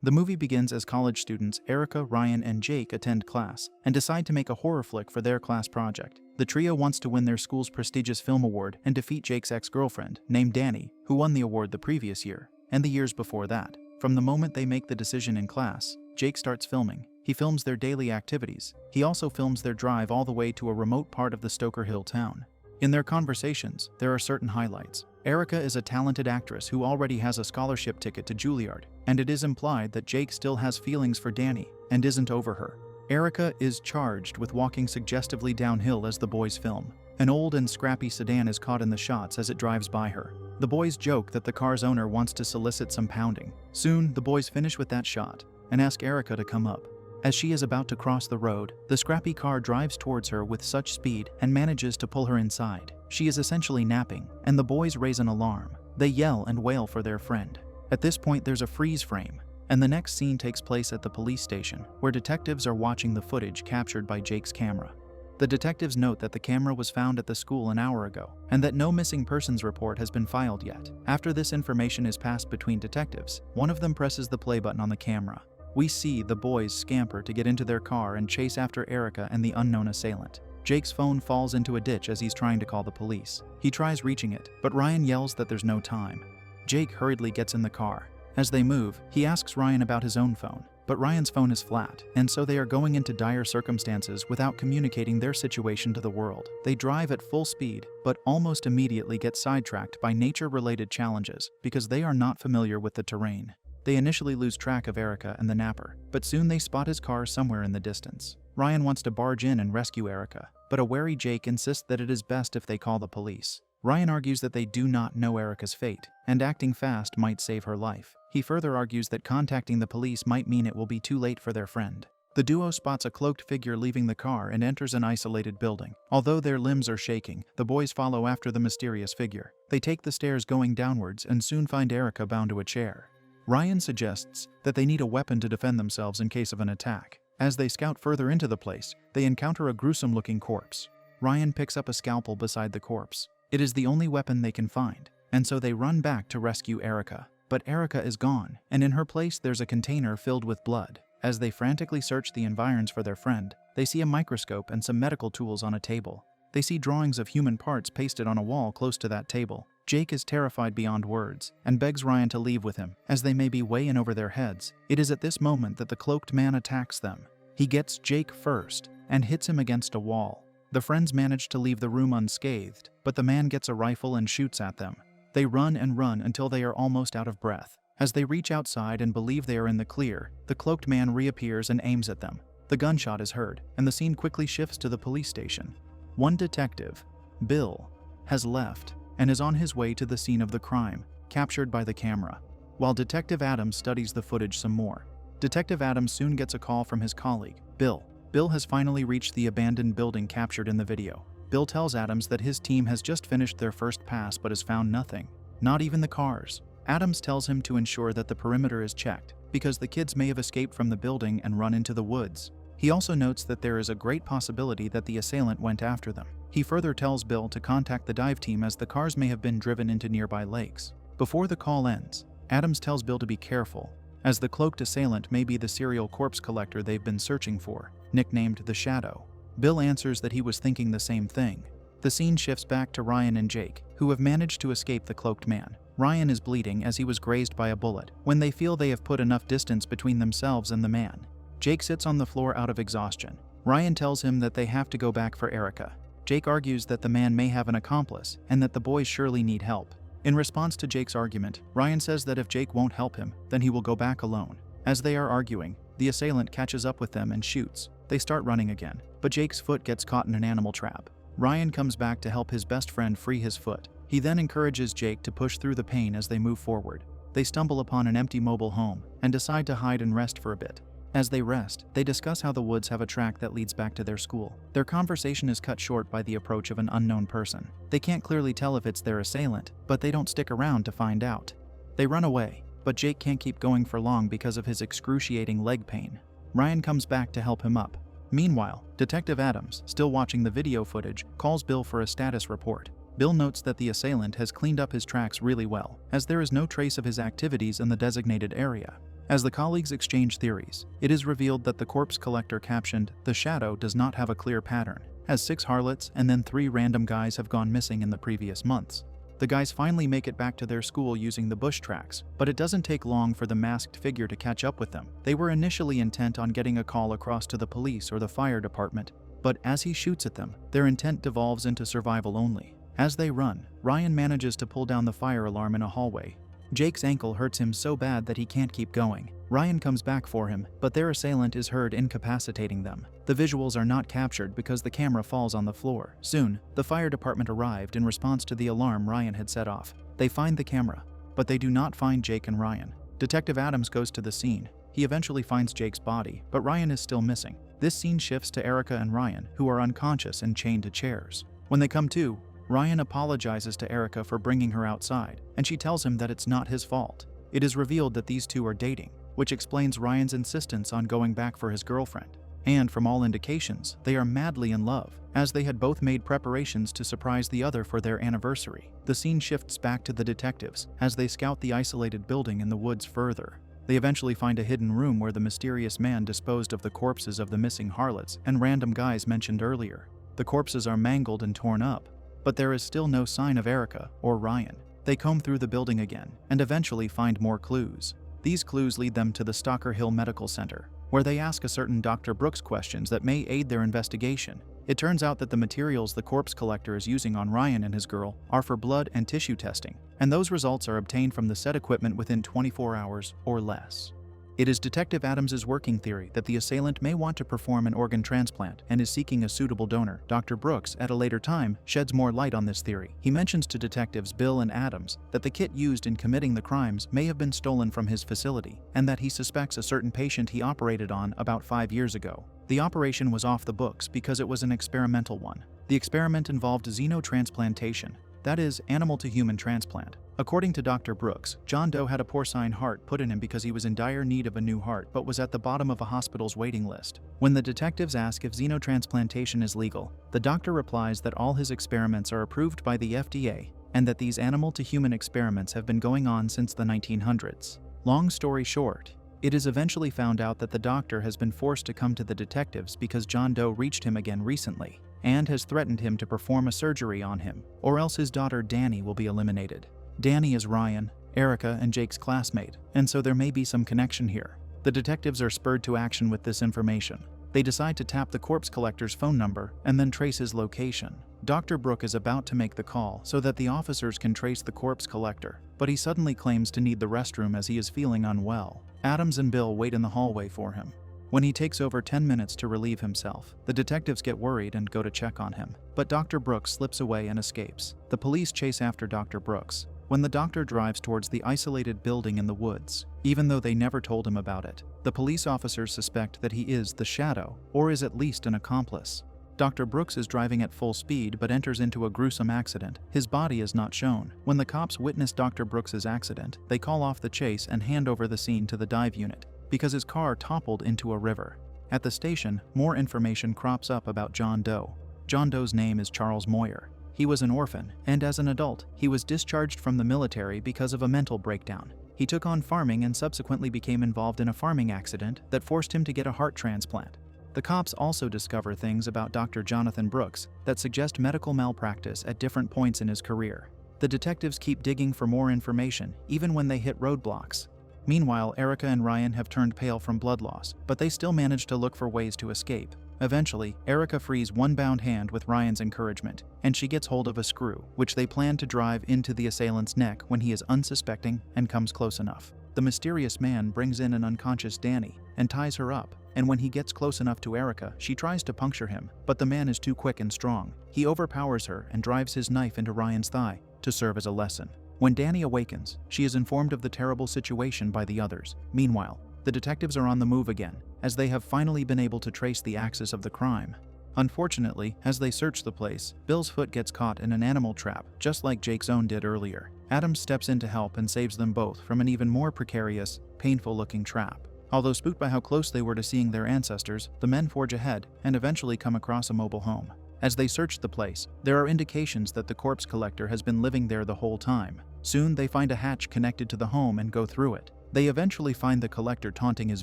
The movie begins as college students Erica, Ryan, and Jake attend class and decide to make a horror flick for their class project. The trio wants to win their school's prestigious film award and defeat Jake's ex-girlfriend, named Danny, who won the award the previous year, and the years before that. From the moment they make the decision in class, Jake starts filming. He films their daily activities. He also films their drive all the way to a remote part of the Stoker Hill town. In their conversations, there are certain highlights. Erica is a talented actress who already has a scholarship ticket to Juilliard, and it is implied that Jake still has feelings for Danny and isn't over her. Erica is charged with walking suggestively downhill as the boys film. An old and scrappy sedan is caught in the shots as it drives by her. The boys joke that the car's owner wants to solicit some pounding. Soon, the boys finish with that shot and ask Erica to come up. As she is about to cross the road, the scrappy car drives towards her with such speed and manages to pull her inside. She is essentially napping, and the boys raise an alarm. They yell and wail for their friend. At this point, there's a freeze frame, and the next scene takes place at the police station, where detectives are watching the footage captured by Jake's camera. The detectives note that the camera was found at the school an hour ago, and that no missing persons report has been filed yet. After this information is passed between detectives, one of them presses the play button on the camera. We see the boys scamper to get into their car and chase after Erica and the unknown assailant. Jake's phone falls into a ditch as he's trying to call the police. He tries reaching it, but Ryan yells that there's no time. Jake hurriedly gets in the car. As they move, he asks Ryan about his own phone, but Ryan's phone is flat, and so they are going into dire circumstances without communicating their situation to the world. They drive at full speed, but almost immediately get sidetracked by nature-related challenges because they are not familiar with the terrain. They initially lose track of Erica and the napper, but soon they spot his car somewhere in the distance. Ryan wants to barge in and rescue Erica, but a wary Jake insists that it is best if they call the police. Ryan argues that they do not know Erica's fate, and acting fast might save her life. He further argues that contacting the police might mean it will be too late for their friend. The duo spots a cloaked figure leaving the car and enters an isolated building. Although their limbs are shaking, the boys follow after the mysterious figure. They take the stairs going downwards and soon find Erica bound to a chair. Ryan suggests that they need a weapon to defend themselves in case of an attack. As they scout further into the place, they encounter a gruesome-looking corpse. Ryan picks up a scalpel beside the corpse. It is the only weapon they can find, and so they run back to rescue Erica. But Erica is gone, and in her place there's a container filled with blood. As they frantically search the environs for their friend, they see a microscope and some medical tools on a table. They see drawings of human parts pasted on a wall close to that table. Jake is terrified beyond words and begs Ryan to leave with him, as they may be way in over their heads. It is at this moment that the cloaked man attacks them. He gets Jake first and hits him against a wall. The friends manage to leave the room unscathed, but the man gets a rifle and shoots at them. They run and run until they are almost out of breath. As they reach outside and believe they are in the clear, the cloaked man reappears and aims at them. The gunshot is heard, and the scene quickly shifts to the police station. One detective, Bill, has left and is on his way to the scene of the crime, captured by the camera, while Detective Adams studies the footage some more. Detective Adams soon gets a call from his colleague, Bill. Bill has finally reached the abandoned building captured in the video. Bill tells Adams that his team has just finished their first pass but has found nothing, not even the cars. Adams tells him to ensure that the perimeter is checked, because the kids may have escaped from the building and run into the woods. He also notes that there is a great possibility that the assailant went after them. He further tells Bill to contact the dive team as the cars may have been driven into nearby lakes. Before the call ends, Adams tells Bill to be careful, as the cloaked assailant may be the serial corpse collector they've been searching for, nicknamed the Shadow. Bill answers that he was thinking the same thing. The scene shifts back to Ryan and Jake, who have managed to escape the cloaked man. Ryan is bleeding as he was grazed by a bullet, when they feel they have put enough distance between themselves and the man. Jake sits on the floor out of exhaustion. Ryan tells him that they have to go back for Erica. Jake argues that the man may have an accomplice and that the boys surely need help. In response to Jake's argument, Ryan says that if Jake won't help him, then he will go back alone. As they are arguing, the assailant catches up with them and shoots. They start running again, but Jake's foot gets caught in an animal trap. Ryan comes back to help his best friend free his foot. He then encourages Jake to push through the pain as they move forward. They stumble upon an empty mobile home and decide to hide and rest for a bit. As they rest, they discuss how the woods have a track that leads back to their school. Their conversation is cut short by the approach of an unknown person. They can't clearly tell if it's their assailant, but they don't stick around to find out. They run away, but Jake can't keep going for long because of his excruciating leg pain. Ryan comes back to help him up. Meanwhile, Detective Adams, still watching the video footage, calls Bill for a status report. Bill notes that the assailant has cleaned up his tracks really well, as there is no trace of his activities in the designated area. As the colleagues exchange theories, it is revealed that the corpse collector captioned, "The Shadow does not have a clear pattern, as 6 harlots and then 3 random guys have gone missing in the previous months." The guys finally make it back to their school using the bush tracks, but it doesn't take long for the masked figure to catch up with them. They were initially intent on getting a call across to the police or the fire department, but as he shoots at them, their intent devolves into survival only. As they run, Ryan manages to pull down the fire alarm in a hallway. Jake's ankle hurts him so bad that he can't keep going. Ryan comes back for him, but their assailant is heard incapacitating them. The visuals are not captured because the camera falls on the floor. Soon, the fire department arrived in response to the alarm Ryan had set off. They find the camera, but they do not find Jake and Ryan. Detective Adams goes to the scene. He eventually finds Jake's body, but Ryan is still missing. This scene shifts to Erica and Ryan, who are unconscious and chained to chairs. When they come to, Ryan apologizes to Erica for bringing her outside, and she tells him that it's not his fault. It is revealed that these two are dating, which explains Ryan's insistence on going back for his girlfriend. And from all indications, they are madly in love, as they had both made preparations to surprise the other for their anniversary. The scene shifts back to the detectives as they scout the isolated building in the woods further. They eventually find a hidden room where the mysterious man disposed of the corpses of the missing harlots and random guys mentioned earlier. The corpses are mangled and torn up, but there is still no sign of Erica or Ryan. They comb through the building again and eventually find more clues. These clues lead them to the Stalker Hill Medical Center, where they ask a certain Dr. Brooks questions that may aid their investigation. It turns out that the materials the corpse collector is using on Ryan and his girl are for blood and tissue testing, and those results are obtained from the said equipment within 24 hours or less. It is Detective Adams's working theory that the assailant may want to perform an organ transplant and is seeking a suitable donor. Dr. Brooks, at a later time, sheds more light on this theory. He mentions to detectives Bill and Adams that the kit used in committing the crimes may have been stolen from his facility, and that he suspects a certain patient he operated on about 5 years ago. The operation was off the books because it was an experimental one. The experiment involved xenotransplantation, that is, animal-to-human transplant. According to Dr. Brooks, John Doe had a porcine heart put in him because he was in dire need of a new heart but was at the bottom of a hospital's waiting list. When the detectives ask if xenotransplantation is legal, the doctor replies that all his experiments are approved by the FDA and that these animal-to-human experiments have been going on since the 1900s. Long story short, it is eventually found out that the doctor has been forced to come to the detectives because John Doe reached him again recently and has threatened him to perform a surgery on him, or else his daughter Danny will be eliminated. Danny is Ryan, Erica, and Jake's classmate, and so there may be some connection here. The detectives are spurred to action with this information. They decide to tap the corpse collector's phone number and then trace his location. Dr. Brooke is about to make the call so that the officers can trace the corpse collector, but he suddenly claims to need the restroom as he is feeling unwell. Adams and Bill wait in the hallway for him. When he takes over 10 minutes to relieve himself, the detectives get worried and go to check on him, but Dr. Brooks slips away and escapes. The police chase after Dr. Brooks when the doctor drives towards the isolated building in the woods. Even though they never told him about it, the police officers suspect that he is the Shadow, or is at least an accomplice. Dr. Brooks is driving at full speed but enters into a gruesome accident. His body is not shown. When the cops witness Dr. Brooks's accident, they call off the chase and hand over the scene to the dive unit, because his car toppled into a river. At the station, more information crops up about John Doe. John Doe's name is Charles Moyer. He was an orphan, and as an adult, he was discharged from the military because of a mental breakdown. He took on farming and subsequently became involved in a farming accident that forced him to get a heart transplant. The cops also discover things about Dr. Jonathan Brooks that suggest medical malpractice at different points in his career. The detectives keep digging for more information, even when they hit roadblocks. Meanwhile, Erica and Ryan have turned pale from blood loss, but they still manage to look for ways to escape. Eventually, Erica frees one bound hand with Ryan's encouragement, and she gets hold of a screw, which they plan to drive into the assailant's neck when he is unsuspecting and comes close enough. The mysterious man brings in an unconscious Danny and ties her up, and when he gets close enough to Erica, she tries to puncture him, but the man is too quick and strong. He overpowers her and drives his knife into Ryan's thigh to serve as a lesson. When Danny awakens, she is informed of the terrible situation by the others. Meanwhile, the detectives are on the move again, as they have finally been able to trace the axis of the crime. Unfortunately, as they search the place, Bill's foot gets caught in an animal trap, just like Jake's own did earlier. Adams steps in to help and saves them both from an even more precarious, painful-looking trap. Although spooked by how close they were to seeing their ancestors, the men forge ahead and eventually come across a mobile home. As they search the place, there are indications that the corpse collector has been living there the whole time. Soon, they find a hatch connected to the home and go through it. They eventually find the collector taunting his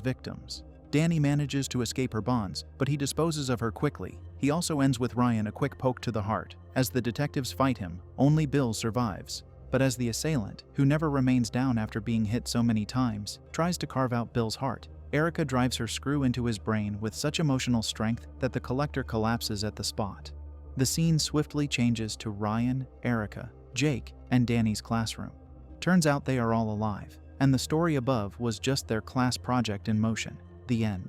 victims. Danny manages to escape her bonds, but he disposes of her quickly. He also ends with Ryan a quick poke to the heart. As the detectives fight him, only Bill survives. But as the assailant, who never remains down after being hit so many times, tries to carve out Bill's heart, Erica drives her screw into his brain with such emotional strength that the collector collapses at the spot. The scene swiftly changes to Ryan, Erica, Jake, and Danny's classroom. Turns out they are all alive, and the story above was just their class project in motion. The end.